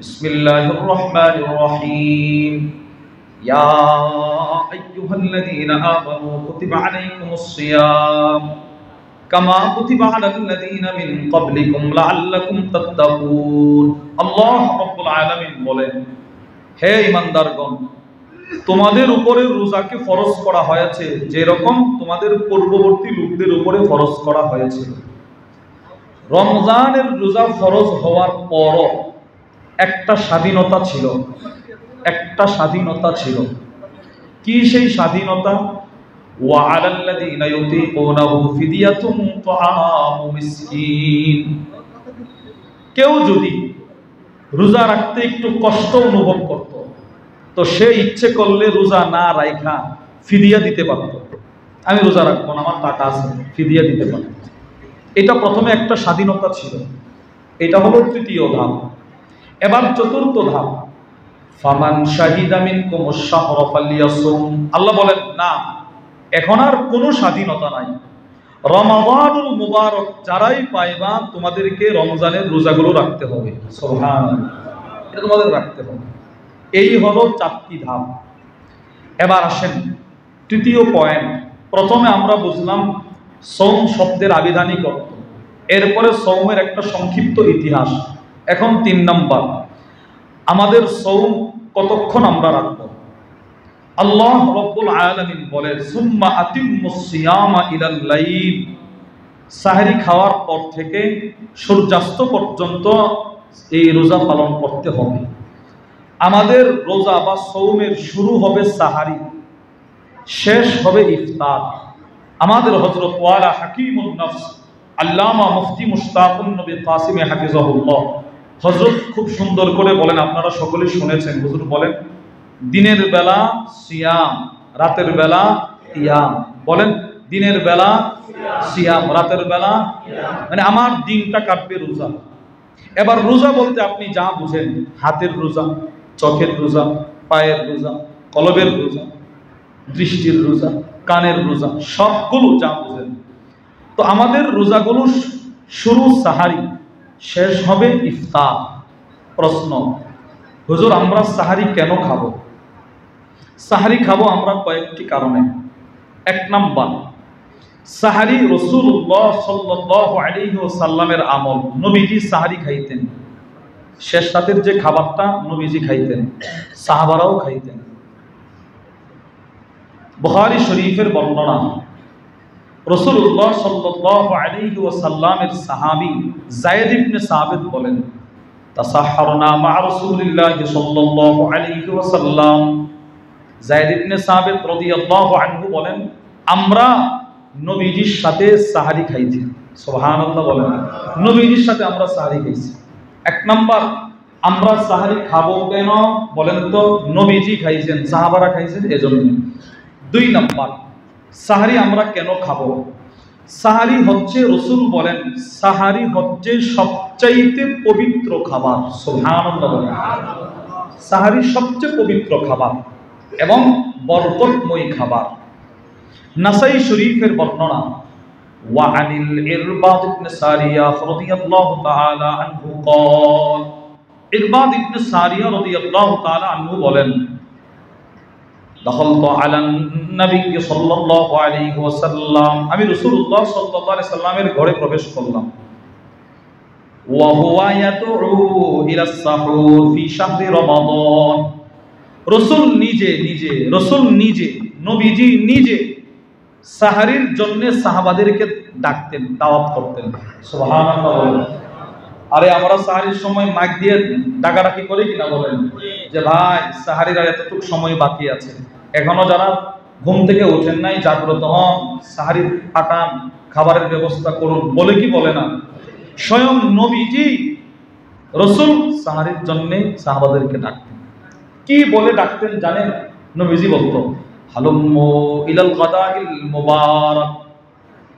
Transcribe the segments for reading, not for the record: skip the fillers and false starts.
বিসমিল্লাহির রহমানির রহিম। ইয়া আইয়ুহাল্লাযীনা আমানু কুতিবা আলাইকুমুস সিয়াম কামা কুতিবা আলাল্লাযীনা মিন ক্বাবলিকুম লাআল্লাকুম তাত্তাকুন। আল্লাহ রাব্বুল আলামিন বলেন, হে ঈমানদারগণ, তোমাদের উপরে রোজাকে ফরজ করা হয়েছে যেরকম তোমাদের পূর্ববর্তী লোকদের উপরে ফরজ করা হয়েছে। রমজানের রোজা ফরজ হওয়ার পরও একটা স্বাধীনতা ছিল। কি সেই স্বাধীনতা? ওয়া আলাল্লাযীনা ইউতীকুনাহু ফিদিয়াতুন তুআমু মিসকিন। কেউ যদি রোজা রাখতে একটু কষ্ট অনুভব করত, তো সে ইচ্ছে করলে রোজা না রাখা ফিদিয়া দিতে পারত। আমি রোজা রাখবো না, আমার টাকা আছে, ফিদিয়া দিতে পারত। এটা প্রথমে একটা স্বাধীনতা ছিল। এটা হলো তৃতীয় ধাপ। এবার চতুর্থ ধাপ, ফামান শাহিদা মিনকুমুশ শাহরা ফালইয়াসুম। আল্লাহ বলেন, না, এখন আর কোনো স্বাধীনতা নাই। রমাদানুল মুবারক যারাই পাইবা, তোমাদেরকে রমজানের রোজাগুলো রাখতে হবে। সুবহানাল্লাহ, এটা তোমাদের রাখতে হবে। এই হলো চারটি ধাপ। এবার আসেন তৃতীয় পয়েন্ট। প্রথমে আমরা বুঝলাম সৌম শব্দের আবিধানিক অর্থ, এরপরে সৌমের একটা সংক্ষিপ্ত ইতিহাস। এখন 3 নম্বর, আমাদের সৌম কতক্ষণ আমরা রাখবো। আল্লাহ রাব্বুল আলামিন বলেন, সুম্মা আতিম্মুস সিয়ামা ইলাল লাইল। সাহরি খাওয়ার পর থেকে সূর্যাস্ত পর্যন্ত এই রোজা পালন করতে হবে। আমাদের রোজা বা সৌমের শুরু হবে সাহারি, শেষ হবে ইফতার। আমাদের হযরত ওয়ালা হাকিমুন নফস আল্লামা মুফতি মুশতাকুন নবী কাসিম হাফিজাহুল্লাহ হযরত খুব সুন্দর করে বলেন, আপনারা সকলেই শুনেছেন। হুজুর বলেন, দিনের বেলা সিয়াম, রাতের বেলা কিয়াম। বলেন, দিনের বেলা সিয়াম, রাতের বেলা, মানে আমার দিনটা কাটবে রোজা। এবার রোজা বলতে আপনি যা বুঝেন, হাতের রোজা, চোখের রোজা, পায়ের রোজা, কলবের রোজা, দৃষ্টির রোজা, কানের রোজা, সবগুলো যা বুঝেন। তো আমাদের রোজাগুলো শুরু সাহারি, শেষ হবে ইফতার। প্রশ্ন, হুজুর আমরা সাহারি কেন খাবো? সাহারি খাবো আমরা কয়েকটি কারণে। 1 নাম্বার, সাহারি রাসূলুল্লাহ সাল্লাল্লাহু আলাইহি ওয়াসাল্লামের আমল। নবীজি সাহারি খাইতেন, শেষ রাতের যে খাবারটা নবীজি খাইতেন, সাহাবারাও খাইতেন। বুখারী শরীফের বর্ণনা, রাসূলুল্লাহ সাল্লাল্লাহু আলাইহি ওয়াসাল্লামের সাহাবী যায়েদ ইবনে সাবিত বলেন, তাসাহহারনা মা রাসূলিল্লাহি সাল্লাল্লাহু আলাইহি ওয়াসাল্লাম। যায়েদ ইবনে সাবিত রাদিয়াল্লাহু আনহু বলেন, আমরা নবীজির সাথে সাহারি খাইছি। সুবহানাল্লাহ বলেন, নবীজির সাথে আমরা সাহারি খাইছি। 1 নাম্বার, আমরা সাহারি খাবো কেন বলেন তো? নবীজি খাইছেন, সাহাবারা খাইছেন, এজন্য। 2 নাম্বার, সাহারি আমরা কেন খাবো? সাহারি হচ্ছে, রাসূল বলেন, সাহারি হচ্ছে সবচাইতে পবিত্র খাবার। সুবহানাল্লাহ বলেন, সাহারি সবচেয়ে পবিত্র খাবার এবং বরকতময় খাবার। নাসাই শরীফের বর্ণনা, ওয়া আনিল ইরবাদ ইবনে সারিয়া রাদিয়াল্লাহু তাআলা আনহু قال, ইরবাদ ইবনে সারিয়া রাদিয়াল্লাহু তাআলা আনহু বলেন, দাখালতু আলান নবী সাল্লাল্লাহু আলাইহি ওয়াসাল্লাম, আমি রাসূলুল্লাহ সাল্লাল্লাহু আলাইহি সাল্লামের ঘরে প্রবেশ করলাম। ওয়া হুয়া ইয়াদউ ইলা সাহুর ফি শাহরি রমাদান। রাসূল নিজে নবীজি নিজে সাহারির জন্য সাহাবাদেরকে ডাকতেন, দাওয়াত করতেন। সুবহানাল্লাহ। আরে আমরা সাহারির সময় মাইক দিয়ে ডাকাডাকি করি কিনা বলেন, যে ভাই সাহারির আর এতটুকু সময় বাকি আছে, এখনো যারা ঘুম থেকে ওঠেন নাই জাগ্রত হন, সাহারি পাঠান, খাবারের ব্যবস্থা করুন, বলে কি বলে না? স্বয়ং নবীজি রাসূল সাহারির জন্য সাহাবাদেরকে ডাকতেন। কি বলে ডাকতেন জানেন? নবীজি বলতো, হালুম্মু ইলাল গাদাইল মুবারাক,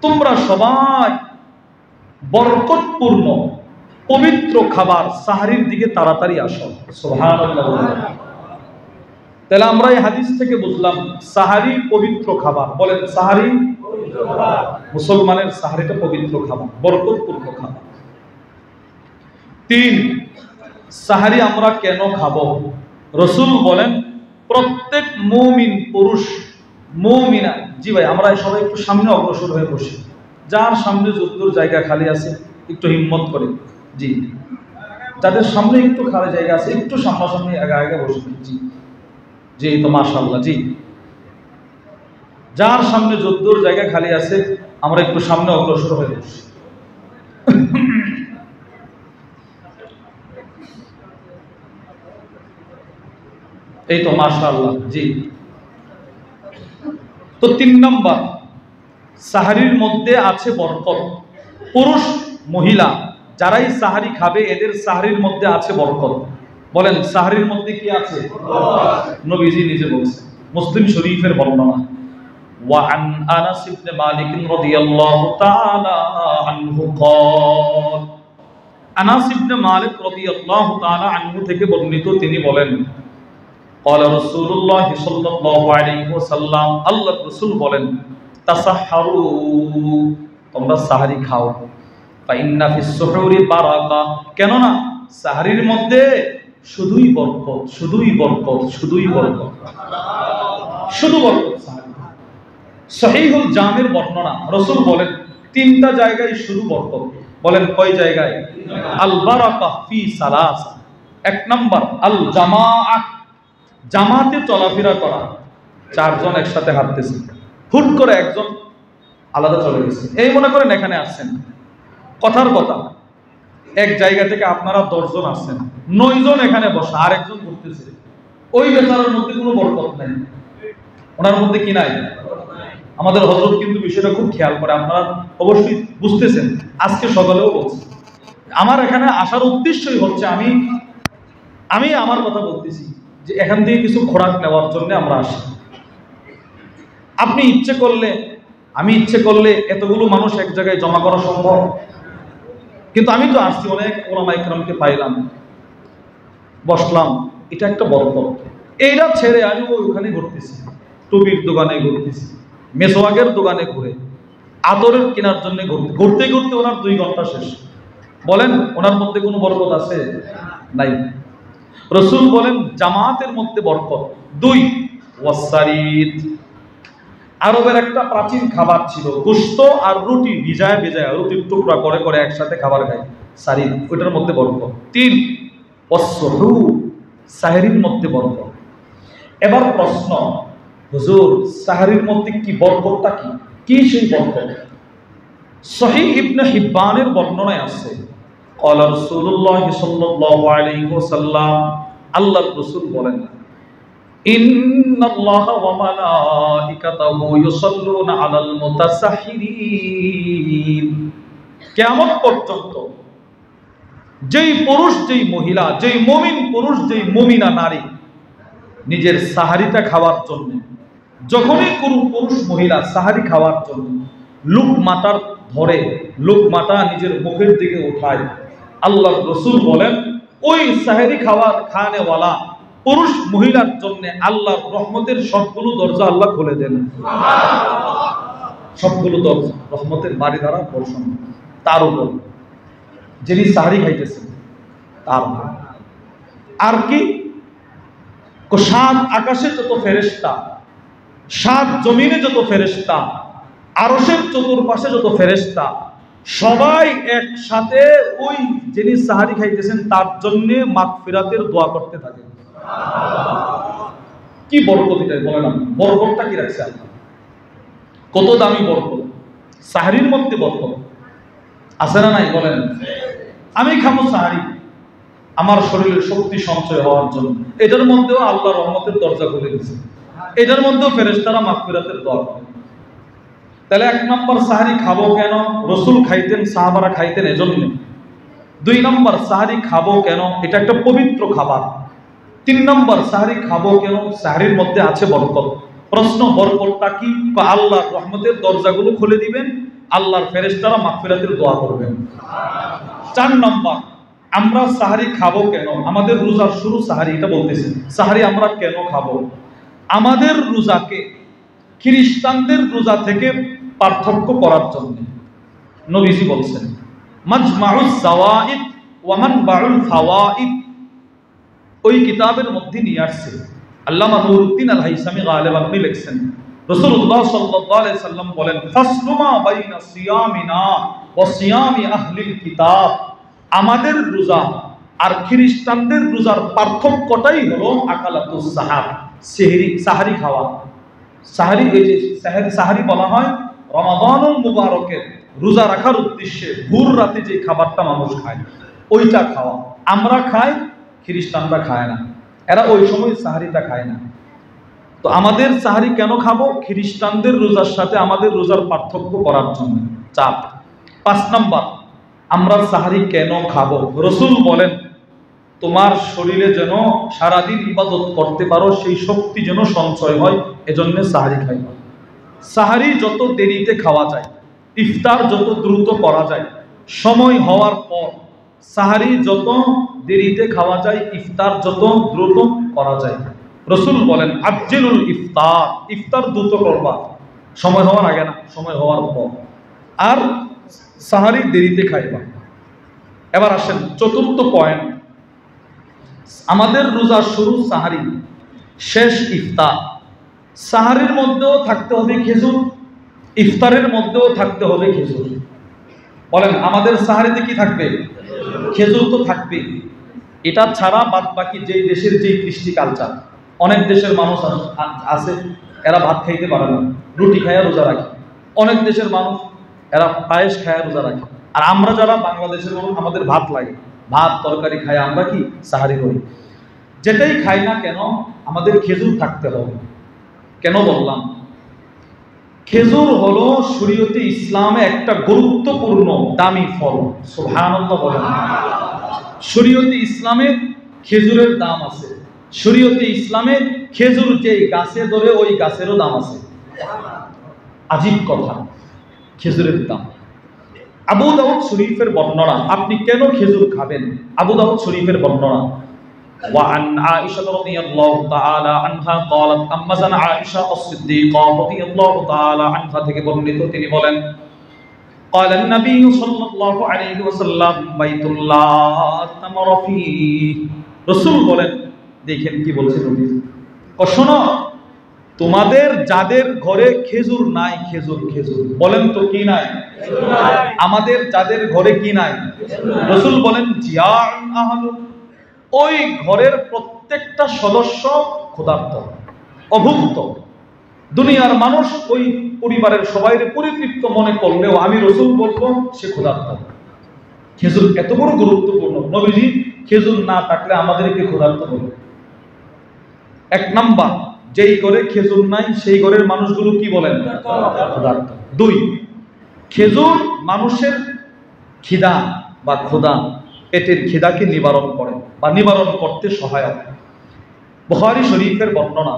তোমরা সবাই বরকতপূর্ণ পবিত্র খাবার সাহারির দিকে তাড়াতাড়ি আসো। সুবহানাল্লাহ। তাহলে আমরা এই হাদিস থেকে বুঝলাম সাহারি পবিত্র খাবার। বলেন, সাহারি পবিত্র খাবার। মুসলমানের সাহারিটা পবিত্র খাবার, বরকতপূর্ণ খাবার। 3, সাহারি আমরা কেন খাবো? রাসূল বলেন প্রত্যেক মুমিন পুরুষ মুমিনা, জি ভাই আমরা সবাই একটু সামনে অগ্রসর হয়ে বসি, যার সামনে যতদূর জায়গা খালি আছে একটু হিম্মত করে, জি যাদের সামনে একটু খালি জায়গা আছে একটু সামনাসামনি আগে আগে বসে, জি জি তো মাশাআল্লাহ, জি যার সামনে যতদূর জায়গা খালি আছে আমরা একটু সামনে অগ্রসর হয়ে বসি। এই তো মাশাআল্লাহ, জি। তো 3 নম্বর, সাহারির মধ্যে আছে বরকত। পুরুষ মহিলা যারাই সাহারি খাবে এদের সাহারির মধ্যে আছে বরকত। বলেন সাহারির মধ্যে কি আছে? নবীজি নিজে বলছেন, মুসলিম শরীফের বর্ণনা। وعن أنس بن مالك رضي الله تعالى عنه قال, আনাস ইবনে মালিক রাদিয়াল্লাহু তাআলা আনহু থেকে বর্ণিত, তিনি বলেন قال رسول الله صلى الله عليه وسلم, আল্লাহর রাসূল বলেন তাসাহহারু, তোমরা সাহারি খাও, ফাইন্না ফিস সুহুরি বারাকা, কেন না সাহারির মধ্যে শুধুই বরকত, শুধুই বরকত, শুধুই বরকত, শুধু বরকত। সহিহুল জামির বর্ণনা, রাসূল বলেন 3টা জায়গায় শুধু বরকত। বলেন কয় জায়গায়? আল বারাকা ফি সালাসা, 1 নাম্বার আল জামাআত, জামাতে চলাফেরা করা, 4 জন একসাথে হাঁটতেছে, হুট করে একজন আলাদা চলে গেছে, এই মনে করেন এখানে আসছেন, কথার কথা এক জায়গা থেকে আপনারা 10 জন আসছেন, 9 জন এখানে বসা, আর একজন ঘুরতেছে, ওই বেচারার মধ্যে কোনো বরকত নাই, ওনার মধ্যে কি নাই? আমাদের হযরত কিন্তু বিষয়টা খুব খেয়াল করে, আপনারা অবশ্যই বুঝতেছেন, আজকে সকালেও বলছি, আমার এখানে আসার উদ্দেশ্যই হচ্ছে আমি আমার কথা বলতেছি যে এখান থেকে কিছু খোরাক নেওয়ার জন্য আমরা আসি। আপনি ইচ্ছে করলে, আমি ইচ্ছে করলে এতগুলো মানুষ এক জায়গায় জমা করা সম্ভব, কিন্তু আমি তো আসছি, অনেক ওলামা ইকরামকে পাইলাম, বসলাম, এটা একটা বরকত। এইটা ছেড়ে আমি ওখানে ঘুরতেছি, টুপির দোকানে ঘুরতেছি, মেসওয়াকের দোকানে ঘুরে, আদরের কেনার জন্য ঘুরতে ঘুরতে ওনার 2 ঘন্টা শেষ। বলেন ওনার মধ্যে কোনো বরকত আছে? নাই। রাসূল বলেন জামাতের মধ্যে বরকত। 2 ওয়াসারিদ, আরবের একটা প্রাচীন খাবার ছিল, গোশত আর রুটি ভিজায় ভিজায়, রুটির টুকরা করে করে একসাথে খাবার খায়, সারিদ, ওইটার মধ্যে বরকত। 3 ওয়াসসুহু, সাহরির মধ্যে বরকত। এবার প্রশ্ন, হুজুর সাহরির মধ্যে কি বরকতটা কি? কি সেই বরকত? সহিহ ইবনে হিব্বানের বর্ণনায় আছে, ক্বালা রাসূলুল্লাহ সাল্লাল্লাহু আলাইহি ওয়াসাল্লাম, আল্লাহর রাসূল বলেন ইন্নাল্লাহা ওয়া মালাইকাতাহু ইউসাল্লুনা আলাল মুতাসাহহিরিন, কিয়ামত পর্যন্ত যেই পুরুষ, যেই মহিলা, যেই মুমিন পুরুষ, যেই মুমিনা নারী নিজের সাহারিটা খাওয়ার জন্য, যখনই কোন পুরুষ মহিলা সাহারি খাওয়ার জন্য লুকমাটার ধরে, লুকমাটা নিজের মুখের দিকে উঠায়, আল্লাহর রাসূল বলেন ওই সাহারি খাওয়ানেওয়ালা পুরুষ মহিলার জন্য আল্লাহর রহমতের সবগুলো দরজা আল্লাহ খুলে দেন। সবগুলো দরজা রহমতের বাড়ি দ্বারা বর্ষণ তার উপর, যিনি সাহারি খাইতেছেন তার। আর কি? 7 আকাশে যত ফেরেশতা, 7 জমিনে যত ফেরেশতা, আরশের চতুর্পাশে যত ফেরেশতা, সবাই একসাথে ওই যিনি সাহারি খাইতেছেন তার জন্য মাগফিরাতের দোয়া করতে থাকে। কি বরকত এটা, বলেন না বরকতটা কি রাখছে আল্লাহ? কত দামি বরকত, সাহারির মধ্যে বরকত আছে না নাই? বলেন আমি খাবো সাহারি আমার শরীরের শক্তি সঞ্চয় হওয়ার জন্য, এটার মধ্যেও আল্লাহ রহমতের দরজা খুলে দিয়েছে, এটার মধ্যেও ফেরেশতারা মাগফিরাতের দোয়া করে। তাহলে 1 নম্বর সাহারি খাবো কেন? রাসূল খাইতেন, সাহাবারা খাইতেন এজন্য। 2 নম্বর সাহারি খাবো কেন? এটা একটা পবিত্র খাবার। 3 নম্বর সাহারি খাবো কেন? সাহারির মধ্যে আছে বরকত। প্রশ্ন, বরকতটা কি? আল্লাহর রহমতের দরজাগুলো খুলে দিবেন, আল্লাহর ফেরেশতারা মাগফিরাতের দোয়া করবেন। 4 নম্বর আমরা সাহারি খাবো কেন? আমাদের রোজার শুরু সাহারি, এটা বলতেছি। সাহারি আমরা কেন খাবো? আমাদের রোজাকে খ্রিস্টানদের রোজা থেকে পার্থক্য করার জন্য নবীজি বলছেন মাজমাউস যাওয়াইদ ওয়া মানবাউল ফাওয়াইদ, ওই কিতাবের মধ্যে নিয়ে আসছে। আল্লামা নুরউদ্দিন আল হাইসামি গালিব আপনি লিখছেন, রাসূলুল্লাহ সাল্লাল্লাহু আলাইহি সাল্লাম বলেন, ফাসলুমা বাইনা সিয়ামিনা ওয়া সিয়ামি আহলিল কিতাব, আমাদের রোজা আর খ্রিস্টানদের রোজার পার্থক্যটাই হলো আকালাতুস সাহার, সাহারি খাওয়া। সাহারি, এই যে সাহারি বলা হয় রমাদানুল মুবারকের রোজা রাখার উদ্দেশ্যে ভোর রাতে যে খাবারটা মানুষ খায় ওইটা খাওয়া। আমরা খাই, খ্রিস্টানরা খায় না, এরা ওই সময় সাহারিটা খায় না। তো আমাদের সাহারি কেন খাবো? খ্রিস্টানদের রোজার সাথে আমাদের রোজার পার্থক্য করার জন্য। চাপ। 5 নাম্বার, আমরা সাহারি কেন খাবো? রাসূল বলেন, তোমার শরীরে যেন সারাদিন ইবাদত করতে পারো, সেই শক্তি যেন সঞ্চয় হয়, এজন্য সাহারি খাইবা। সাহারি যত দেরিতে খাওয়া যায়, ইফতার যত দ্রুত করা যায়, সময় হওয়ার পর সাহারি যত দেরিতে খাওয়া যায়, ইফতার যত দ্রুত করা যায়। রাসূল বলেন, আজ্জিলুল ইফতার, ইফতার দ্রুত করবা, সময় হওয়ার আগে না, সময় হওয়ার পর। আর সাহারি দেরিতে খাইবা। এবার আসেন 4th পয়েন্ট, আমাদের রোজার শুরু সাহারি, শেষ ইফতার। সাহারির মধ্যেও থাকতে হবে খেজুর, ইফতারের মধ্যেও থাকতে হবে খেজুর। বলেন, আমাদের সাহারিতে কি থাকবে? খেজুর তো থাকবে। এটা ছাড়া বাদ বাকি যেই দেশের যেই কৃষ্টি কালচার, অনেক দেশের মানুষ আছে এরা ভাত খাইতে পারে না, রুটি খায়া রোজা রাখে। অনেক দেশের মানুষ এরা পায়েস খায়া রোজা রাখে। আর আমরা যারা বাংলাদেশের মানুষ, আমাদের ভাত লাগে, ভাত তরকারি খায় আমরা কি সাহারি করি। যেটাই খাই না কেন আমাদের খেজুর থাকতে হবে। কেন বললাম? খেজুর হলো শরীয়তে ইসলামে একটা গুরুত্বপূর্ণ দামি ফল। সুবহানাল্লাহ বলেন। শরীয়তে ইসলামে খেজুরের দাম আছে। শরীয়তে ইসলামে খেজুর যেই গাছে ধরে ওই গাছেরও দাম আছে। আজীব কথা, খেজুরের দাম। আবু দাউদ শরীফের বর্ণনা, আপনি কেন খেজুর খাবেন? আবু দাউদ শরীফের বর্ণনা, وعن عائشة رضي الله تعالى عنها قالت, أما زن عائشة الصديقة رضي الله تعالى عنها থেকে বর্ণিত, তিনি বলেন, قال النبي صلى الله عليه وسلم بيت الله تمر فيه, রাসূল বলেন, দেখেন কি বলছেন নবী, শোনো, তোমাদের যাদের ঘরে খেজুর নাই, খেজুর খেজুর বলেন তো কি নাই? আমাদের যাদের ঘরে কি নাই? রাসূল বলেন, জিয়ান আহলু, ওই ঘরের প্রত্যেকটা সদস্য ক্ষুধার্ত, অভুক্ত। দুনিয়ার মানুষ ওই পরিবারের সবাইকে পরিতৃপ্ত মনে করলেও আমি রাসূল বলবো সে ক্ষুধার্ত। খেজুর এত বড় গুরুত্বপূর্ণ, নবীজি খেজুর না থাকলে আমাদেরকে ক্ষুধার্ত বলে। 1 নাম্বার, যেই ঘরে খেজুর নাই সেই ঘরের মানুষগুলো কি বলেন? ক্ষুধার্ত। 2, খেজুর মানুষের খিদা বা ক্ষুধা, পেটের খিদাকে নিবারণ করে বা নিবারণ করতে সহায়ক। বুখারী শরীফের বর্ণনা,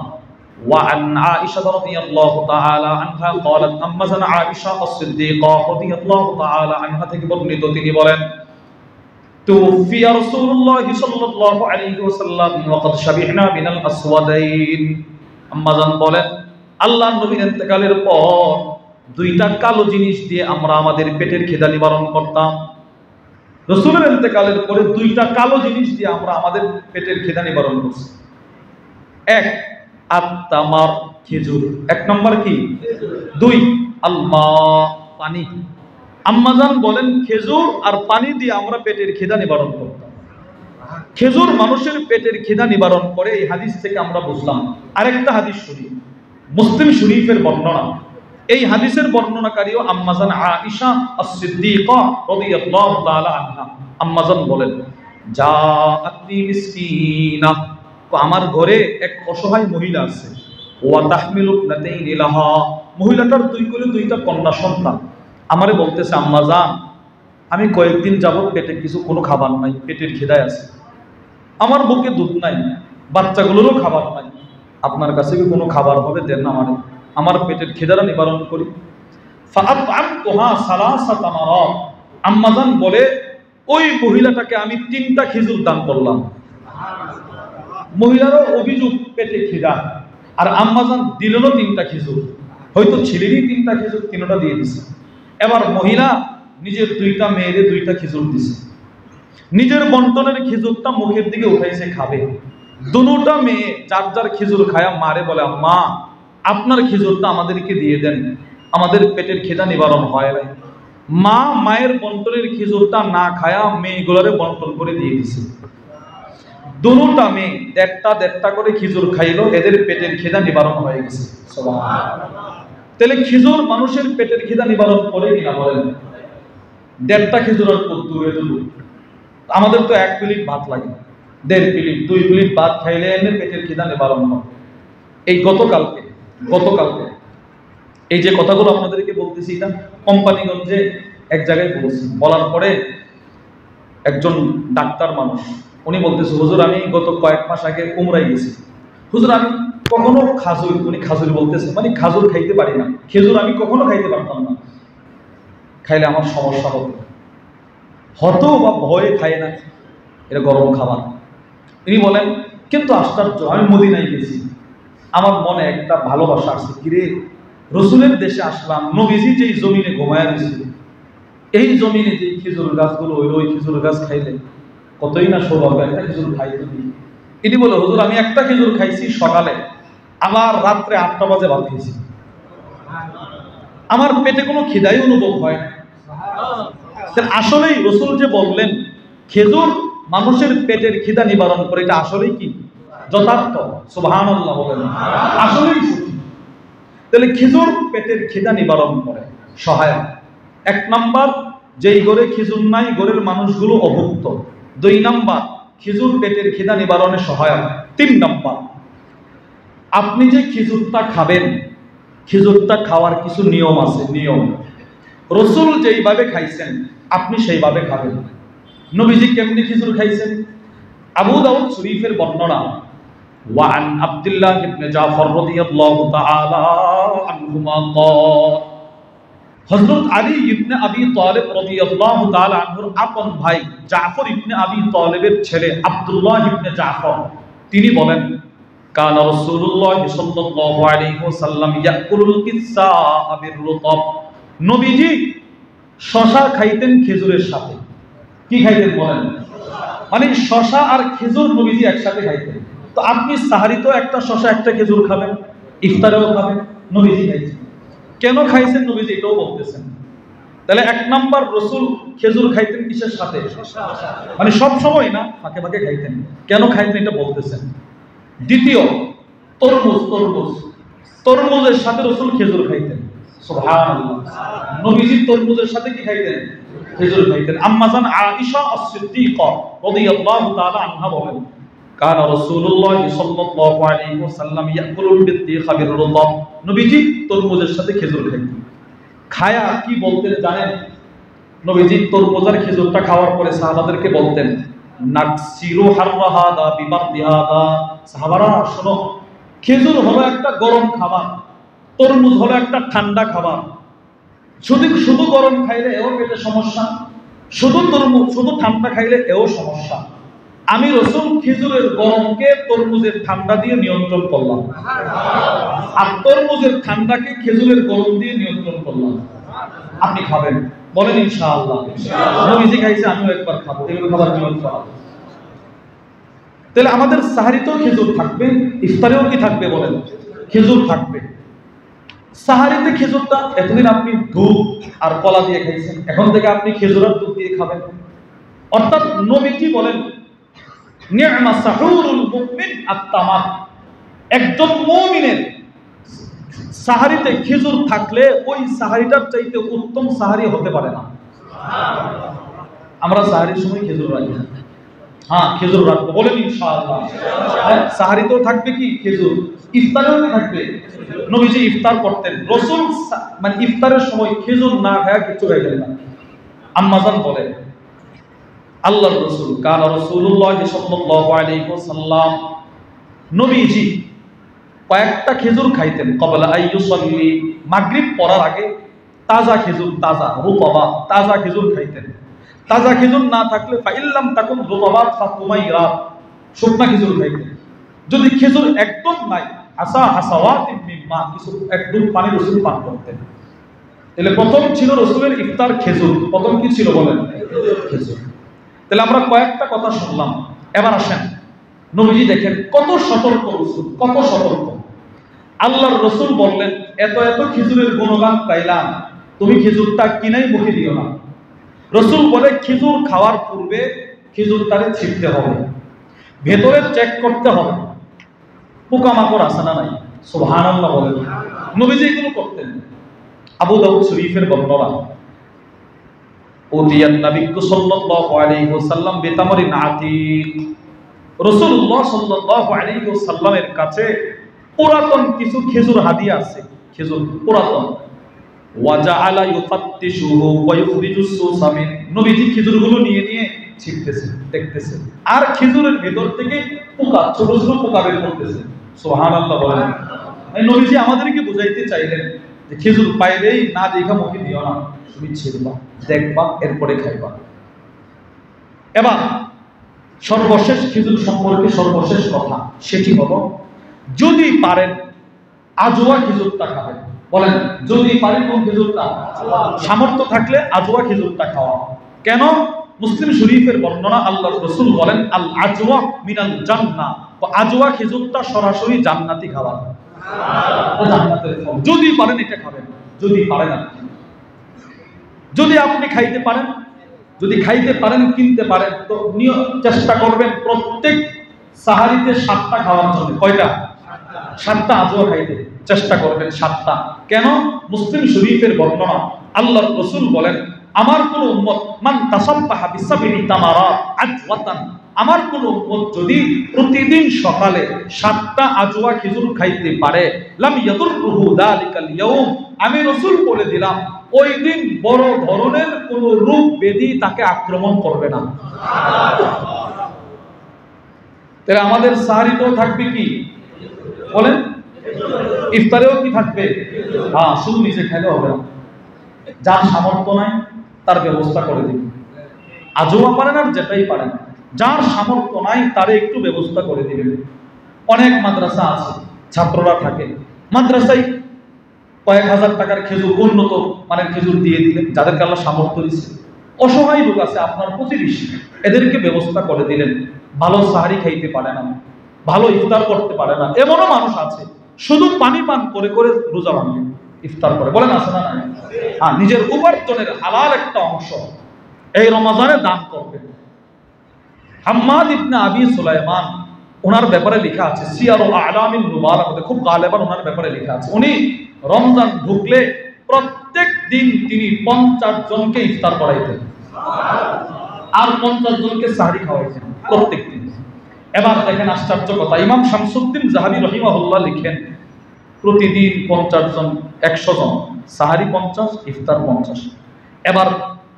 وعن عائشة رضي الله تعالى عنها قالت, أما زن عائشة الصديقة رضي الله تعالى عنها থেকে বর্ণিত, তিনি বলেন, توفي رسول الله صلى الله عليه وسلم وقد شبعنا من الأسودين, আম্মা জান বলেন, আল্লাহর নবীর ইন্তেকালের পর 2টা কালো জিনিস দিয়ে আমরা আমাদের পেটের খিদা নিবারণ করতাম। রাসূলের ইন্তেকালের পরে 2টা কালো জিনিস দিয়ে আমরা আমাদের পেটের খিদা নিবারণ করছি। 1, আত-তামার, খেজুর। 1 নম্বর কি? 2, আল-মা, পানি। আম্মা জান বলেন, খেজুর আর পানি দিয়ে আমরা পেটের খিদা নিবারণ করতাম। খেজুর মানুষের পেটের খিদা নিবারণ করে, এই হাদিস থেকে আমরা বুঝলাম। আরেকটা হাদিস শুনি, মুসলিম শরীফের বর্ণনা। এই হাদিসের বর্ণনাকারীও আম্মা জান আয়েশা আস-সিদ্দিকা রাদিয়াল্লাহু তাআলা আনহা। আম্মা জান বলেন, জাআতনি মিসকিনা, আমার ঘরে এক অসহায় মহিলা আছে, ওয়া তাহমিলু ইবনাতাইনি লাহা, মহিলাটার 2 কোলে 2টা কন্যা সন্তান। আমারে বলতেছে, আম্মা জান, আমি কয়েকদিন যাবত পেটে কোনো খাবার নাই, পেটের খিদায় আছে, আমার বুকে দুধ নাই, বাচ্চাগুলোরও খাবার নাই, আপনার কাছে কি কোনো খাবার হবে? দেন না, আমার পেটের খিদাটা নিবারণ করি। ফাআতআমতুহা সালাসা তামারাত, আম্মা জান বলে, ওই মহিলাটাকে আমি 3টা খেজুর দান করলাম। মহিলারও অভিযোগ পেটে খিদা, আর আম্মা জান দিলেনও 3টা খেজুর, হয়তো ছেলেরই 3টা খেজুর, 3টা দিয়ে দিছে। এবার মহিলা নিজের 2টা মেয়েরে 2টা খেজুর দিছে, নিজের বন্টনের খেজুরটা মুখের দিকে উঠাইছে খাবে, দুটা মেয়ে যার যার খেজুর খায়া মারে বলে, আম্মা আপনার খেজুরটা আমাদেরকে দিয়ে দেন, আমাদের পেটের খিদা নিবারণ হয় নাই। মা মায়ের বন্টনের খেজুরটা না খায়া মেয়েগুলোরে বন্টন করে দিয়ে দিছে। দুটা মেয়ে দেড়টা করে খেজুর খাইলো, এদের পেটের খিদা নিবারণ হয়ে গেছে। তাহলে খেজুর মানুষের পেটের খিদা নিবারণ করে কিনা বলেন? দেড়টা খেজুর আর দূরে দূর, আমাদের তো 1 প্লেট ভাত লাগে, 1.5 প্লেট 2 প্লেট ভাত খাইলে এনে পেটের খিদা নিবারণ হয়। এই গতকালকে এই যে কথাগুলো আপনাদেরকে বলতেছি, এটা কোম্পানিগঞ্জে এক জায়গায় বলছি, বলার পরে একজন ডাক্তার মানুষ উনি বলতেছে, হুজুর আমি গত কয়েক মাস আগে উমরায় গেছি, হুজুর আমি কখনো খাজুর, উনি খাজুর বলতেছে মানে খাজুর খাইতে পারি না, খেজুর আমি কখনো খাইতে পারতাম না, খাইলে আমার সমস্যা হতো বা ভয়ে খাই না, এটা গরম খাবার। তিনি বলেন কিন্তু আশ্চর্য, আমি মদিনায় গেছি, আমার মনে একটা ভালোবাসা আসছে, কিরে রসুলের দেশে আসলাম, নবীজি যেই জমিনে ঘুমায় দিয়েছিল, এই জমিনে যে খেজুর গাছগুলো ওই খেজুর গাছ খাইলে কতই না সৌভাগ্য, একটা খেজুর খাইতে দিই। ইনি বলে, হুজুর আমি একটা খেজুর খাইছি সকালে, আবার রাত্রে 8টা বাজে ভাত খেয়েছি, আমার পেটে কোনো খিদাই অনুভব হয় না। আসলেই রসুল যে বললেন খেজুর মানুষের পেটের খিদা নিবারণ করে, এটা আসলেই কি যথার্থ? সুবহানাল্লাহ বলেন, আসলেই সত্যি। তাহলে খেজুর পেটের খিদা নিবারণ করে, সহায়ক। 1 নাম্বার, যেই ঘরে খেজুর নাই ঘরের মানুষগুলো অভুক্ত। 2 নাম্বার, খেজুর পেটের খিদা নিবারণে সহায়ক। 3 নাম্বার, আপনি যে খেজুরটা খাবেন, খেজুরটা খাওয়ার কিছু নিয়ম আছে, নিয়ম। রসুল যেইভাবে খাইছেন আপনি সেইভাবে খাবেন। নবীজি কেমনি খেজুর খাইছেন? আবু দাউদ শরীফের বর্ণনা, ওয়ান আব্দুল্লাহ ইবনে জাফর রাদিয়াল্লাহু তাআলা আনহুমা ক্বাল, হযরত আলী ইবনে আবি তালিব রাদিয়াল্লাহু তাআলা আনহুর আপন ভাই জাফর ইবনে আবি তালিবের ছেলে আব্দুল্লাহ ইবনে জাফর তিনি বলেন, কানা রাসূলুল্লাহ সাল্লাল্লাহু আলাইহি ওয়াসাল্লাম ইয়াকুলুল কিসা বির রুতাব, নবীজি শশা খাইতেন খেজুরের সাথে। কি খাইতেন বলেন? মানে শশা আর খেজুর নবীজি একসাথে খাইতেন। তো আপনি সাহারিতেও একটা শশা একটা খেজুর খাবেন, ইফতারেও খাবেন, নবীজি খাইছেন। কেন খাইছেন নবীজি এটাও বলতেছেন। তাহলে 1 নাম্বার, রসুল খেজুর খাইতেন কিসের সাথে? মানে সব সময় না, ফাঁকে ফাঁকে খাইতেন। কেন খাইতেন এটা বলতেছেন। দ্বিতীয়, তরমুজের সাথে রসুল খেজুর খাইতেন। সুবহানাল্লাহ, নবীজি তরমুজের সাথে কি খাইতেন? খেজুর খাইতেন। আম্মাজান আয়েশা আস-সিদ্দিকা রাদিয়াল্লাহু তাআলা আনহা বলেন, কানা রাসূলুল্লাহ সাল্লাল্লাহু আলাইহি ওয়াসাল্লাম ইয়াকুলুল বিত্তিখা বির রুতাব, নবীজি তরমুজের সাথে খেজুর খাইতেন। খায়া কি বলতেন জানেন? নবীজি তরমুজ আর খেজুরটা খাওয়ার পরে সাহাবাদেরকে বলতেন, নাকসিরু হাররাহাদা বিবারদিহাদা, সাহাবারা শোনো, খেজুর হলো একটা গরম খাবার, তরমুজ হলো একটা ঠান্ডা খাবার। শুধু গরম খাইলে এও পেটে সমস্যা, শুধু ঠান্ডা খাইলে এও সমস্যা। আমি রাসূল খেজুরের গরমকে তরমুজের ঠান্ডা দিয়ে নিয়ন্ত্রণ করলাম, আর তরমুজের ঠান্ডাকে খেজুরের গরম দিয়ে নিয়ন্ত্রণ করলাম। আপনি খাবেন, বলেন ইনশাআল্লাহ। নবীজি খাইছে, আমিও একবার খাবো, এগুলো খাবার নিয়ন্ত্রণ করা। তাহলে আমাদের সাহারিতেও খেজুর থাকবে, ইফতারেও কি থাকবে বলেন? খেজুর থাকবে। সাহারিতে খেজুরটা, এতদিন আপনি দুধ আর কলা দিয়ে খাইছেন, এখন থেকে আপনি খেজুর আর দুধ দিয়ে খাবেন। অর্থাৎ নবীজি বলেন, নি'মা সাহুরুল মুমিন আত-তামার, একজন মুমিনের সাহারিতে খেজুর থাকলে ওই সাহারিটার চাইতে উত্তম সাহারি হতে পারে না। আমরা সাহারির সময় খেজুর রাখি, হ্যাঁ খেজুর রাখবো, বলেন ইনশাআল্লাহ। সাহারিতেও থাকবে কি খেজুর, ইফতারেও থাকবে। নবীজি ইফতার করতেন, রাসূল মানে ইফতারের সময় খেজুর না খায়া কিছু খাইতেন না। আম্মাজান বলেন, আল্লাহর রাসূল কানা রাসূলুল্লাহ সাল্লাল্লাহু আলাইহি ওয়াসাল্লাম, নবীজি কয়েকটা খেজুর খাইতেন। ক্বাবলা আইয়ুসাল্লি, মাগরিব পড়ার আগে তাজা খেজুর, তাজা রুতাবা, তাজা খেজুর খাইতেন। তাজা খেজুর না থাকলে ফাইল্লাম তাকুন রুতাবাত ফাতুমাইরা, শুকনা খেজুর খাইতেন। যদি খেজুর একদম নাই, আসা হাসাওয়াতিন মিম্মা, কিছু একদম পানি রাসূল পান করতেন। তাহলে প্রথম ছিল রাসূলের ইফতার খেজুর। প্রথম কি ছিল বলেন? খেজুর। তাহলে আমরা কয়েকটা কথা শুনলাম। এবার আসেন নবীজি দেখেন কত সতর্ক রাসূল, কত সতর্ক। আল্লাহর রাসূল বললেন, এত এত খেজুরের গুণগান গাইলাম, তুমি খেজুরটা কিনাই মুখে দিও না। রাসূল বলে, খেজুর খাওয়ার পূর্বে খেজুরটারে ছিঁড়তে হবে, ভেতরে চেক করতে হবে পোকামাকড় আছে না নাই। সুবহানাল্লাহ বলেন। নবীজি এগুলো করতেন। আবু দাউদ শরীফের বর্ণনা, উতিয়ান নবী সাল্লাল্লাহু আলাইহি ওয়াসাল্লাম বিতামরিন আতীক, রাসূলুল্লাহ সাল্লাল্লাহু আলাইহি ওয়াসাল্লামের কাছে পুরাতন কিছু খেজুর হাদিয়া আছে, খেজুর পুরাতন। ওয়াজাআলা ইউফাত্তিশুহু ওয়া ইখরিজুস সুসামিন, নবীজি খেজুরগুলো নিয়ে নিয়ে ছিঁড়তেছেন, দেখতেছেন, আর খেজুরের ভেতর থেকে পোকা, ছোট ছোট পোকা বের করতেছে। সুবহানাল্লাহ বলেন। এই নবীজি আমাদেরকে বুঝাইতে চাইলেন যে খেজুর পাইলেই না দেখা মুখে দিও না, তুমি ছিঁড়বা, দেখবা, এরপরে খাইবা। এবার সর্বশেষ খেজুর সম্পর্কে সর্বশেষ কথা, সেটি হলো যদি পারেন আজওয়া খেজুরটা খাবেন। বলেন, যদি পারেন কোন খেজুরটা? সামর্থ্য থাকলে আজওয়া খেজুরটা খাওয়া। কেন? মুসলিম শরীফের বর্ণনা, আল্লাহর রাসূল বলেন, আল আজওয়া মিনাল জান্নাহ, আজওয়া খেজুরটা সরাসরি জান্নাতি খাবার, জান্নাতের ফল। যদি পারেন এটা খাবেন, যদি পারেন না, যদি আপনি খাইতে পারেন, যদি খাইতে পারেন, কিনতে পারেন, তো চেষ্টা করবেন প্রত্যেক সাহারিতে 7টা খাওয়ার জন্য। কয়টা? 7টা আজওয়া খাইতে চেষ্টা করবেন, 7টা। কেন? মুসলিম শরীফের বর্ণনা, আল্লাহর রাসূল বলেন, আমার কোন উম্মত মান তাসাব্বাহা বিসাবঈ তামারাত আজওয়াতান, আমার কোন উম্মত যদি প্রতিদিন সকালে 7টা আজওয়া খেজুর খাইতে পারে, লাম ইয়াদুররুহু যালিকাল ইয়াউম, আমি রাসূল বলে দিলাম ওই দিন বড় ধরনের কোন রোগ ব্যাধি তাকে আক্রমণ করবে না। তাহলে আমাদের সাহারিতেও থাকবে কি? বলেন, ইফতারেও কি থাকবে? হ্যাঁ, শুধু নিজে খেলে হবে না, যার সামর্থ্য নাই তার ব্যবস্থা করে দিবেন। আজওয়া পারেন আর যেটাই পারেন, যার সামর্থ্য নাই তারে একটু ব্যবস্থা করে দিবেন। অনেক মাদ্রাসা আছে, ছাত্ররা থাকে, মাদ্রাসায় কয়েক হাজার টাকার খেজুর, উন্নত মানের খেজুর দিয়ে দিলেন, যাদেরকে আল্লাহ সামর্থ্য দিচ্ছে। অসহায় লোক আছে আপনার প্রতিবেশী, এদেরকে ব্যবস্থা করে দিলেন। ভালো সাহারি খাইতে পারে না, ভালো ইফতার করতে পারে না, এমনও মানুষ আছে শুধু পানি পান করে করে রোজা ভাঙে, ইফতার করে। বলেন, আছে না? হ্যাঁ, নিজের উপার্জনের হালাল একটা অংশ এই রমজানে দান করবেন। হাম্মাদ ইবনে আবি সুলাইমান, ওনার ব্যাপারে লেখা আছে সিয়ারু আলামিন নুবালার মধ্যে, খুব গালেবান ওনার ব্যাপারে লেখা আছে, উনি রমজান ঢুকলে প্রত্যেক দিন তিনি 50 জনকে ইফতার করাইতেন আর 50 জনকে সাহরি খাওয়াইতেন প্রত্যেক দিন। এবার দেখেন আশ্চর্য কথা, ইমাম শামসুদ্দিন যাহাবি রাহিমাহুল্লাহ লিখেন, প্রতিদিন 50 জন, 100 জন, সাহারি 50, ইফতার 50। এবার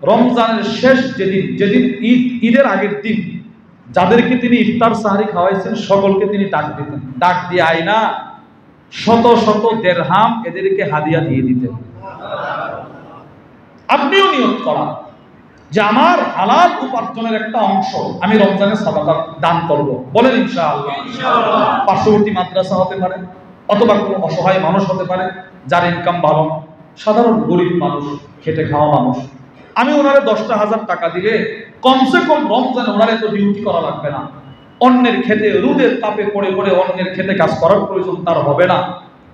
রমজানের শেষ যেদিন, যেদিন ঈদের আগের দিন, যাদেরকে তিনি ইফতার সাহারি খাওয়াইছেন সকলকে তিনি ডাক দিতেন, ডাক দিয়ে আয়না শত শত দিরহাম এদেরকে হাদিয়া দিয়ে দিতেন। আপনিও নিয়ত করা যে আমার হালাল উপার্জনের একটা অংশ আমি রমজানে সাদাকা দান করব। বলেন ইনশাআল্লাহ। পার্শ্ববর্তী মাদ্রাসা হতে পারে, অথবা কোনো অসহায় মানুষ হতে পারে যার ইনকাম ভালো, সাধারণ গরিব মানুষ, খেটে খাওয়া মানুষ। আমি ওনারে 10,000 টাকা দিলে কমসে কম রমজানে ওনারে তো ডিউটি করা লাগবে না, অন্যের খেতে রোদের তাপে পড়ে পড়ে অন্যের খেতে কাজ করার প্রয়োজন তার হবে না।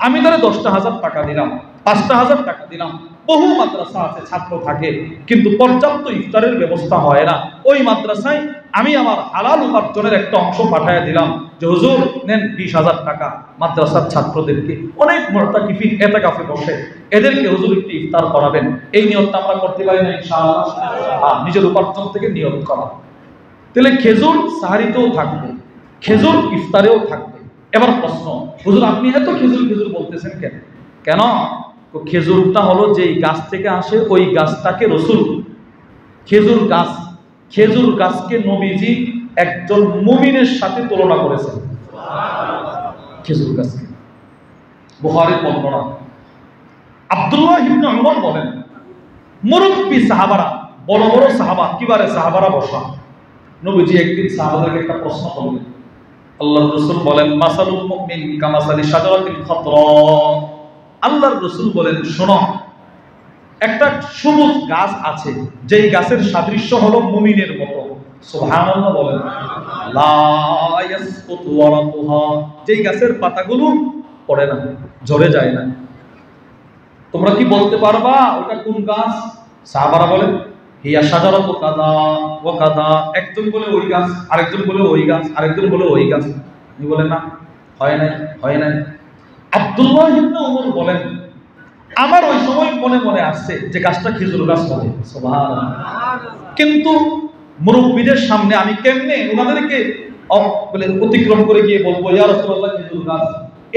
আমি তারে 10,000 টাকা দিলাম, 5,000 টাকা দিলাম। বহু মাদ্রাসা আছে, ছাত্র থাকে কিন্তু পর্যাপ্ত ইফতারের ব্যবস্থা হয় না, ওই মাদ্রাসায় আমি আমার হালাল উপার্জনের একটা অংশ পাঠায় দিলাম যে হুজুর নেন 20,000 টাকা, মাদ্রাসার ছাত্রদেরকে, অনেক মুতাকিফিন ইতিকাফে বসে, এদেরকে হুজুর একটু ইফতার করাবেন। এই নিয়তটা আমরা করতে পারি না ইনশাআল্লাহ? নিজের উপার্জন থেকে নিয়ত করা। তাহলে খেজুর সাহারিতেও থাকবে, খেজুর ইফতারেও থাকবে। এবার প্রশ্ন, হুজুর আপনি এত খেজুর খেজুর বলতেছেন কেন? কেন? খেজুরটা হলো যেই গাছ থেকে আসে ওই গাছটাকে রাসূল, খেজুর গাছকে নবীজি একজন মুমিনের সাথে তুলনা করেছেন। খেজুর গাছকে, বুখারীর বর্ণনা, আব্দুল্লাহ ইবনে উমর বলেন, মুরব্বী সাহাবারা, বড় বড় সাহাবা, কিবারে সাহাবারা বসা, নবীজি একদিন সাহাবাদেরকে একটা প্রশ্ন করলেন। আল্লাহর রাসূল বলেন, মাসালুল মুমিন কামাসালি শাজারাতিল খাদরা, আল্লাহর রাসূল বলেন, শোনো, একটা সবুজ গাছ আছে, যেই গাছের সাদৃশ্য হলো মুমিনের মতো। সুবহানাল্লাহ বলেন। লা ইয়াসকুতু ওয়ারাকুহা, যেই গাছের পাতাগুলো পড়ে না, ঝরে যায় না। তোমরা কি বলতে পারবা ওটা কোন গাছ? সাহাবারা বলেন হিয়া শাজারাতু কাযা ওয়া কাযা। একজন বলে ওই গাছ, আরেকজন বলে ওই গাছ, আরেকজন বলে ওই গাছ। উনি বলেন না, হয় নাই, হয় নাই। আব্দুল্লাহ ইবনে ওমর বলেন আমার ওই সময় মনে মনে আসছে যে গাছটা খেজুর গাছ হবে। সুবহানাল্লাহ। কিন্তু মুরব্বিদের সামনে আমি কেমনে ওনাদেরকে বলে অতিক্রম করে গিয়ে বলবো ইয়া রাসূলুল্লাহ খেজুর গাছ?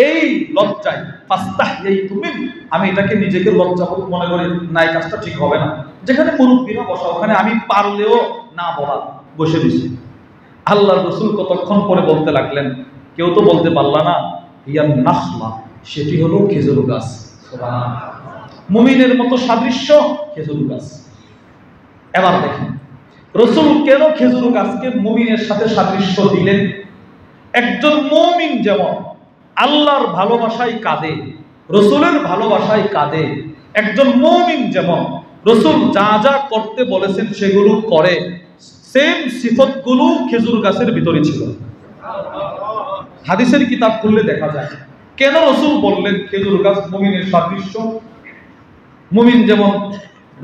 এই লজ্জায় ফাস্তাহইয়াইতু মিন, আমি এটাকে নিজেকে লজ্জাবোধ মনে করি, না এই কাজটা ঠিক হবে না। যেখানে মুরব্বিরা বসা ওখানে আমি পারলেও না বলা, বসে দিছি। আল্লাহর রাসূল কতক্ষণ পরে বলতে লাগলেন, কেউ তো বলতে পারলা না ইয়া নাখলা, সেটি হলো খেজুর গাছ। সুবহানাল্লাহ। মুমিনের মতো সাদৃশ্য খেজুর গাছ। এবার দেখেন রাসূল কেন খেজুর গাছকে মুমিনের সাথে সাদৃশ্য দিলেন? একজন মুমিন যেমন আল্লাহর ভালোবাসায় কাঁদে, রাসূলের ভালোবাসায় কাঁদে, একজন মুমিন যেমন রাসূল যা যা করতে বলেছেন সেগুলো করে, সেম সিফতগুলো খেজুর গাছের ভিতরে ছিল। হাদিসের কিতাব খুললে দেখা যায় কেন রাসূল বললেন খেজুর গাছ মুমিনের সাদৃশ্য। মুমিন যেমন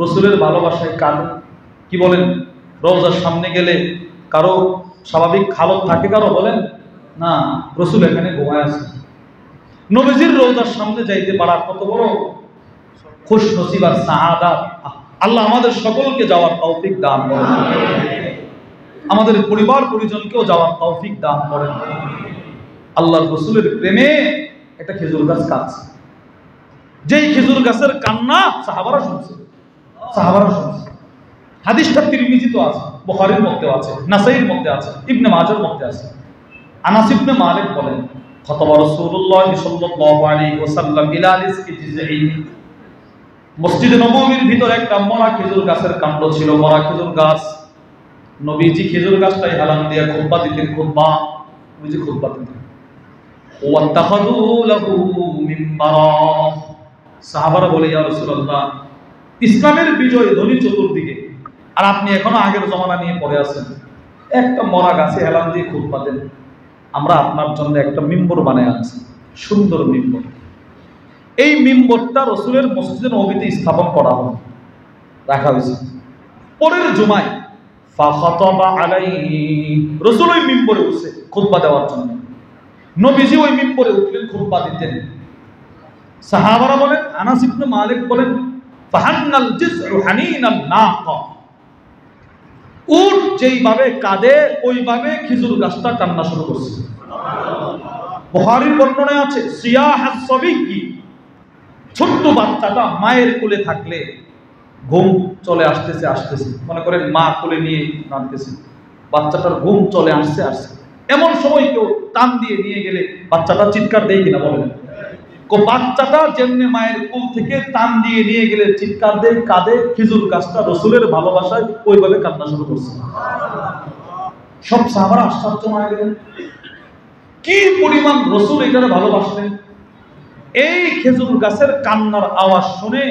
রাসূলের ভালোবাসায় কাঁদে, কি বলেন, রওজার সামনে গেলে কারো স্বাভাবিক হালত থাকে, কারো বলেন না, রাসূল এখানে ঘুমায় আছে। নবীজির রওজার সামনে যাইতে পারা কত বড় খুশ নসিব আর সাআদাত। আল্লাহ আমাদের সকলকে যাওয়ার তৌফিক দান করেন, আমাদের পরিবার পরিজনকেও যাওয়ার তৌফিক দান করেন। আল্লাহর রাসূলের প্রেমে একটা খেজুর গাছ কাঁদছে। যেই খেজুর গাছের কান্না সাহাবারা শুনছে, সাহাবারা শুনছে। হাদিসটা তিরমিজিতে আছে, বুখারীর মধ্যেও আছে, নাসাঈর মধ্যে আছে, ইবনে মাজাহর মধ্যে আছে। আনাস ইবনে মালিক বলেন খতবা রাসূলুল্লাহ সাল্লাল্লাহু আলাইহি ওয়াসাল্লাম ইলা রিজকি জিজঈন, মসজিদে নববীর ভিতরে একটা মরা খেজুর গাছের কাণ্ড ছিল, মরা খেজুর গাছ। নবীজি খেজুর গাছটাই হেলান দিয়ে খুতবা দিতেন, খুতবা, নবীজি খুতবা দিতেন। ওয়াত্তাখাযু লাহু মিম্বারা, সাহাবারা বলে ইয়া রাসূলুল্লাহ ইসলামের বিজয় ধ্বনি চতুর্দিকে, আর আপনি এখনো আগের জমানা নিয়ে পড়ে আছেন, একটা মরা গাছে হেলান দিয়ে খুতবা দেন। আমরা আপনার জন্য একটা মিম্বর বানায় আনছি, সুন্দর মিম্বর। এই মিম্বরটা রাসূলের মসজিদে নববীতে স্থাপন করা হবে, রাখা হয়েছে। পরের জুমায় ফাখাতাবা আলাইহি, রাসূল ওই মিম্বরে উঠছে খুতবা দেওয়ার জন্য। নবীজি ওই মিম্বরে উঠলেন, খুতবা দিতেন। সাহাবারা বলেন, আনাস ইবনে মালিক বলেন ফাহান্নাল জিজউ হানিনান নাকা, উট যেইভাবে কাঁদে ওইভাবে খেজুর গাছটা কান্না শুরু করছে। বুখারীর বর্ণনায় আছে সিয়াহাস সাবিকি, ছোট্ট বাচ্চাটা মায়ের কোলে থাকলে ঘুম চলে আসতেছে, মনে করেন মা কোলে নিয়ে নামতেছে, বাচ্চাটার ঘুম চলে আসছে। এমন সময় কেউ টান দিয়ে নিয়ে গেলে বাচ্চাটা চিৎকার দেয় কিনা বলেন? বাচ্চাটা যেমনি মায়ের কোল থেকে টান দিয়ে নিয়ে গেলে চিৎকার দেয়, কাঁদে, খেজুর গাছটা রাসূলের ভালোবাসায় ওইভাবে কান্না শুরু করছে। সব সাহাবারা আশ্চর্য হয়ে গেলেন, কি পরিমাণ রাসূল এটারে ভালোবাসলেন। এই খেজুর গাছের কান্নার আওয়াজ শুনে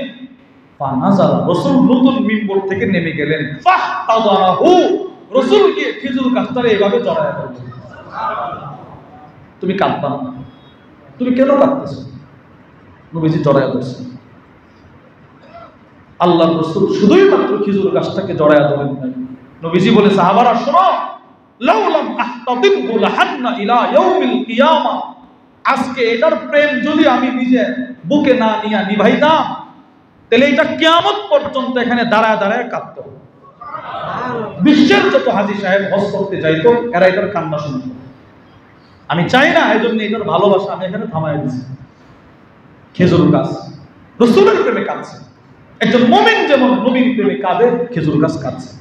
ফানাজালা, রাসূল নতুন মিম্বর থেকে নেমে গেলেন। ফাহতাদারাহু, রাসূল গিয়ে খেজুর গাছটারে এইভাবে জড়ায় ধরলেন। তুমি কাঁদবা না, তুমি কেন কাঁদতেছো? নবীজি জড়ায় ধরছেন। আল্লাহর রাসূল শুধুই মাত্র খেজুর গাছটাকে জড়ায় ধরেন নাই, নবীজি বলে সাহাবারা শোনো, লাউলাম আহতাদিবহু লাহান্না ইলা ইয়াউমিল কিয়ামা, আজকে এটার প্রেম যদি আমি নিজে বুকে না নিয়ে নিভাইতাম তাহলে এটা কিয়ামত পর্যন্ত এখানে দাঁড়ায় দাঁড়ায় কাঁদতো। বিশ্বের যত হাজী সাহেব হজ করতে যাইতো এরা এটার কান্না শুনত। আমি চাই না, এই জন্য এটার ভালোবাসা আমি এখানে থামাই দিচ্ছি। খেজুর গাছ রাসূলের প্রেমে কাঁদছে। একজন মুমিন যেমন নবীর প্রেমে কাঁদে, খেজুর গাছ কাঁদছে।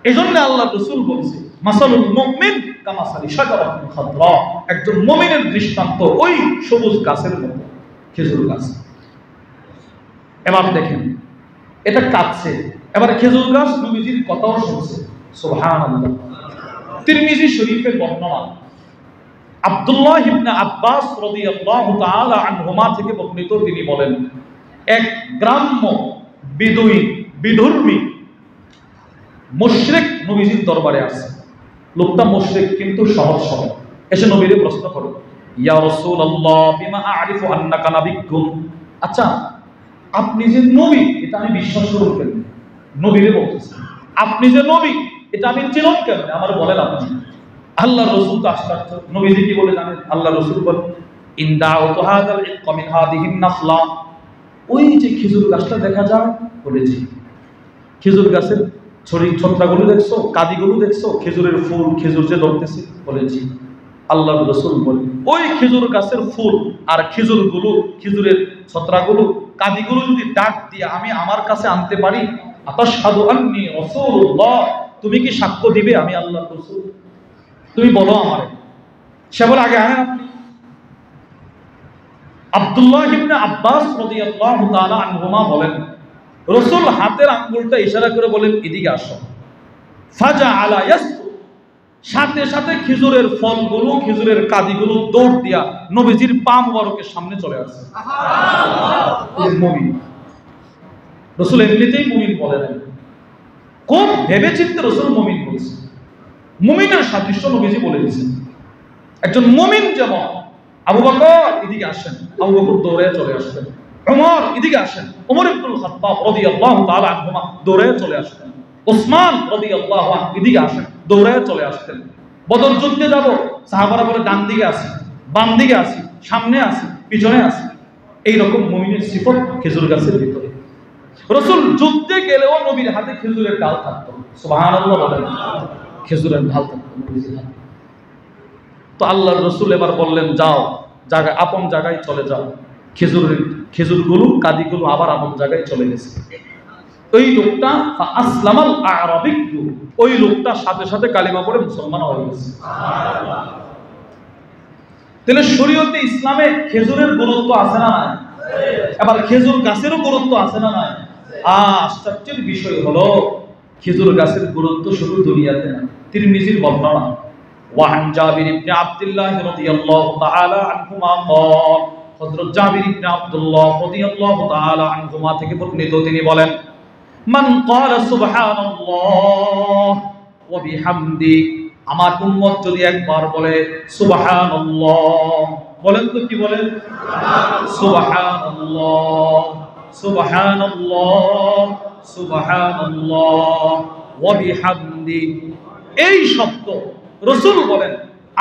এই জন্য আল্লাহ রাসূল বলছে মাসালুল মুমিন কামাসালি শাজারাতিন খাদরা, একজন মুমিনের দৃষ্টান্ত ওই সবুজ গাছের মতো, খেজুর গাছ। এবার দেখেন এটা কাঁদছে, এবার খেজুর গাছ নবীজির কথাও শুনছে। সুবহানাল্লাহ। তিরমিজি শরীফের বর্ণনা আব্দুল্লাহ ইবনে আব্বাস রাদিয়াল্লাহু তাআলা আনহুমা থেকে বর্ণিত, তিনি বলেন এক গ্রাম্য বিধর্মী মুশরিক নবীজির দরবারে আসে। লোকটা মুশরিক কিন্তু সহজ সরল, এসে নবীরে প্রশ্ন করে, ইয়া রাসূলুল্লাহ বিমা আ'রিফু আন্নাকা নাবিয়্যুন, আচ্ছা আপনি যে নবী এটা আমি বিশ্বাস করব কেমনে? নবীরে বলতেছে আপনি যে নবী এটা আমি চিনব কেমনে? আমার বলেন আপনি। আল্লাহর রাসূল তো আশ্চর্য, নবীজি কি বলে জানেন? আল্লাহর রাসূল বলেন, ইনদাউতু হাযাল ইক্কা মিন হাদিহিন নাখলা, ওই যে খেজুর গাছটা দেখা যায় বলেছি, খেজুর গাছের ছত্রাগুলো দেখছো, কাদিগুলো দেখছো, খেজুরের ফুল, খেজুর যে ধরতেছে বলেছি। আল্লাহর রাসূল বলেন, ওই খেজুর গাছের ফুল আর খেজুরগুলো, খেজুরের ছত্রাগুলো, কাদিগুলো যদি ডাক দিয়ে আমি আমার কাছে আনতে পারি, আতাশহাদু আন্নী রাসূলুল্লাহ, তুমি কি সাক্ষ্য দিবে আমি আল্লাহর রাসূল? তুমি বলো আমারে। সে বলে আগে আনেন আপনি। আব্দুল্লাহ ইবনে আব্বাস রাদিয়াল্লাহু তাআলা আনহুমা বলেন, রাসূল হাতের আঙ্গুলটা ইশারা করে বলেন এদিকে আসো। ফাজাআলা ইয়াসু, সাথে সাথে খেজুরের ফলগুলো, খেজুরের কাদিগুলো দৌড় দিয়া নবীজির পা মুবারকের সামনে চলে আসে। সুবহানাল্লাহ। মুমিন রাসূল এমনিতেই মুমিন বলে নাই, খুব ভেবেচিন্তে রাসূল মুমিন বলেছে। মুমিনের সাদৃশ্য নবীজি বলে দিয়েছেন। একজন মুমিন যেমন, আবু বকর এদিকে আসেন, আবু বকর দৌড়ে চলে আসতেন। ওমর এদিকে আসেন, ওমর ইবনুল খাত্তাব রাদিয়াল্লাহু তাআলা আনহুমা দৌড়ে চলে আসতেন। ওসমান রাদিয়াল্লাহু আনহু এদিকে আসেন, দৌড়ে চলে আসতেন। বদর যুদ্ধে যাব, সাহাবারা বলে ডান দিকে আসি, বাম দিকে আসি, সামনে আসি, পিছনে আসি। এইরকম মুমিনের সিফত খেজুর গাছের ভিতরে। রাসূল যুদ্ধে গেলেও নবীর হাতে খেজুরের ডাল থাকতো। সুবহানাল্লাহ বলেন, খেজুরের ডাল থাকতো নবীর হাতে। তো আল্লাহর রাসূল এবার বললেন, যাও জায়গায়, আপন জায়গায় চলে যাও। খেজুরগুলো, কাদিগুলো আবার আপন জায়গায় চলে গেছে। ওই লোকটা আসলামাল আরাবিয়্যু, ওই লোকটা সাথে সাথে কালিমা পড়ে মুসলমান হয়ে গেছে। তাহলে শরীয়তে ইসলামে খেজুরের গুরুত্ব আছে না নাই? এবার খেজুর গাছেরও গুরুত্ব আছে না নাই? আশ্চর্যের বিষয় হলো খেজুর গাছের গুরুত্ব শুধু দুনিয়াতে না। তিরমিজির বর্ণনা, ওয়ান জাবির ইবনে আব্দুল্লাহ রাদিয়াল্লাহু তাআলা আনহুমা قال, হযরত জাবির ইবনে আব্দুল্লাহ রাদিয়াল্লাহু তাআলা আনহুমা থেকে বর্ণিত, তিনি বলেন, মান ক্বালা সুবহানাল্লাহ ওয়া বিহামদি, আমার উম্মত যদি একবার বলে সুবহানাল্লাহ, বলেন তো কি বলেন? সুবহানাল্লাহ, সুবহানাল্লাহ, সুবহানাল্লাহ ওয়া বিহামদি, এই শব্দ রাসূল বলেন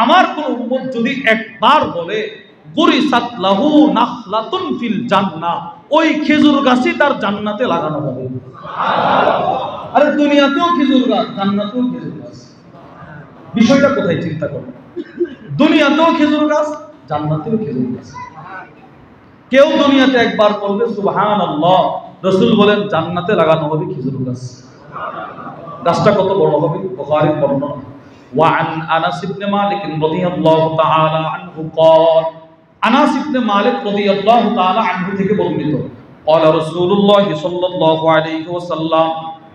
আমার কোন উম্মত যদি একবার বলে, গুরিসাত লাহু নাখলাতুন ফিল জান্নাহ, ওই খেজুর গাছই তার জান্নাতে লাগানো হবে। সুবহানাল্লাহ। আরে দুনিয়াতেও খেজুর গাছ, জান্নাতেও খেজুর গাছ। বিষয়টা কোথায় চিন্তা করো? দুনিয়াতেও খেজুর গাছ, জান্নাতেও খেজুর গাছ। কেউ দুনিয়াতে একবার বলবে সুবহানাল্লাহ, রাসূল বলেন জান্নাতে লাগানো হবে খেজুর গাছ। গাছটা কত বড় হবে? বুখারীর বর্ণনা, وعن أنس بن مالك رضي الله تعالى عنه قال, আনাস ইবনে মালিক রাদিয়াল্লাহু তাআলা আনহু থেকে বর্ণিত, قال رسول الله صلى الله عليه وسلم,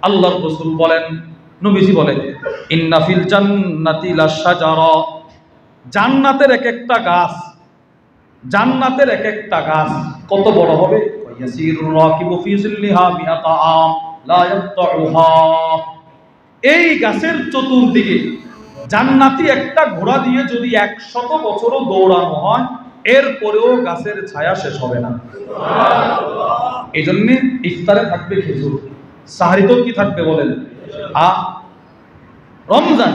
আল্লাহর রাসূল বলেন, নবীজি বলেন, ইন্না ফিল জান্নাতি লাশাজারা, জান্নাতের এক একটা গাছ, জান্নাতের এক একটা গাছ কত বড় হবে? ইয়াসিরুর রাকিবু ফি জিল্লিহা মিআতা আম লা ইয়াতউহা, এই গাছের চতুর্দিকে জান্নাতি একটা ঘোড়া দিয়ে যদি 100 বছরও দৌড়ানো হয়, এরপরেও গাছের ছায়া শেষ হবে না। সুবহানাল্লাহ। এই জন্য ইফতারে থাকবে খেজুর, সাহরিতেও কি থাকবে বলেন? রমজান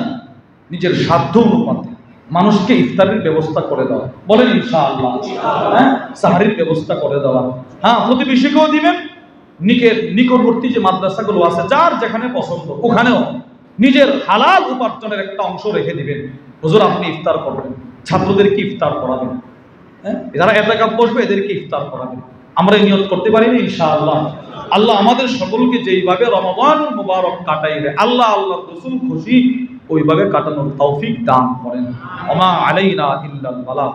নিজের সাধ্য অনুপাতে মানুষকে ইফতারের ব্যবস্থা করে দেওয়া, বলেন ইনশাআল্লাহ। হ্যাঁ, সাহরির ব্যবস্থা করে দেওয়া। হ্যাঁ, প্রতিবেশীকেও দিবেন, নিকটবর্তী যে মাদ্রাসাগুলো আছে যার যেখানে পছন্দ ওখানেও নিজের হালাল উপার্জনের একটা অংশ রেখে দিবেন। হুজুর আপনি ইফতার করবেন, ছাত্রদেরকে ইফতার করাবেন, হ্যাঁ, যারা এতেকাফ বসবে এদেরকে ইফতার করাবেন। আমরা নিয়ত করতে পারি না ইনশাআল্লাহ? আল্লাহ আমাদের সকলকে যেইভাবে রমাদানুল মুবারক কাটাইবে, আল্লাহ আল্লাহর রাসূল খুশি ওইভাবে কাটানোর তৌফিক দান করেন। ওমা আলাইনা ইল্লাল বালাগ।